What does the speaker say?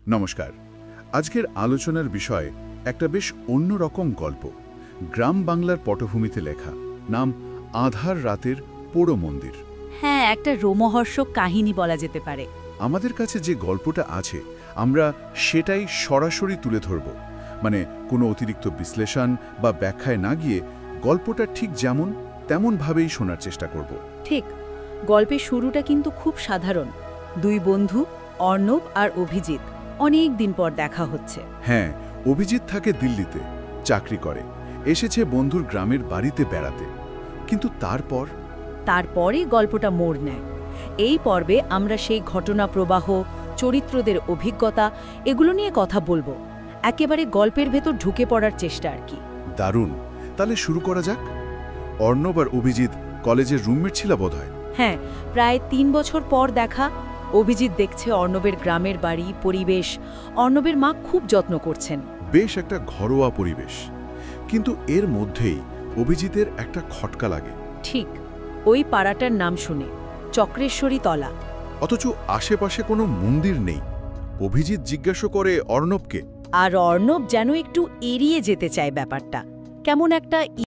নমস্কার। আজকের আলোচনার বিষয় একটা বেশ অন্যরকম গল্প। গ্রাম বাংলার পটভূমিতে লেখা, নাম আধার রাতের পোড়ো মন্দির। হ্যাঁ, একটা রোমহর্ষক কাহিনী বলা যেতে পারে। আমাদের কাছে যে গল্পটা আছে আমরা সেটাই সরাসরি তুলে ধরব, মানে কোনো অতিরিক্ত বিশ্লেষণ বা ব্যাখ্যায় না গিয়ে গল্পটা ঠিক যেমন তেমনভাবেই শোনার চেষ্টা করব। ঠিক, গল্পের শুরুটা কিন্তু খুব সাধারণ। দুই বন্ধু, অর্ণব আর অভিজিৎ, অনেক দিন পর দেখা হচ্ছে। হ্যাঁ, অভিজিৎ থাকে দিল্লিতে, চাকরি করে, এসেছে বন্ধুর গ্রামের বাড়িতে বেড়াতে। কিন্তু তারপরে গল্পটা মোড় নেয়। এই পর্বে আমরা সেই ঘটনা প্রবাহ, চরিত্রদের অভিজ্ঞতা, এগুলো নিয়ে কথা বলবো। একেবারে গল্পের ভেতর ঢুকে পড়ার চেষ্টা আর কি। দারুণ, তাহলে শুরু করা যাক। অর্ণব আর অভিজিৎ কলেজের রুমমেট ছিল বোধহয়। হ্যাঁ, প্রায় ৩ বছর পর দেখা। অভিজিৎ দেখছে অর্ণবের গ্রামের বাড়ি, পরিবেশ। অর্ণবের মা খুব যত্ন করছেন। বেশ একটা ঘরোয়া পরিবেশ, কিন্তু এর মধ্যেই অভিজিতের একটা খটকা লাগে। ঠিক, ওই পাড়াটার নাম শুনে, চক্রেশ্বরী তলা। অথচ আশেপাশে কোনো মন্দির নেই। অভিজিৎ জিজ্ঞাসা করে অর্ণবকে। আর অর্ণব যেন একটু এড়িয়ে যেতে চায় ব্যাপারটা, কেমন একটা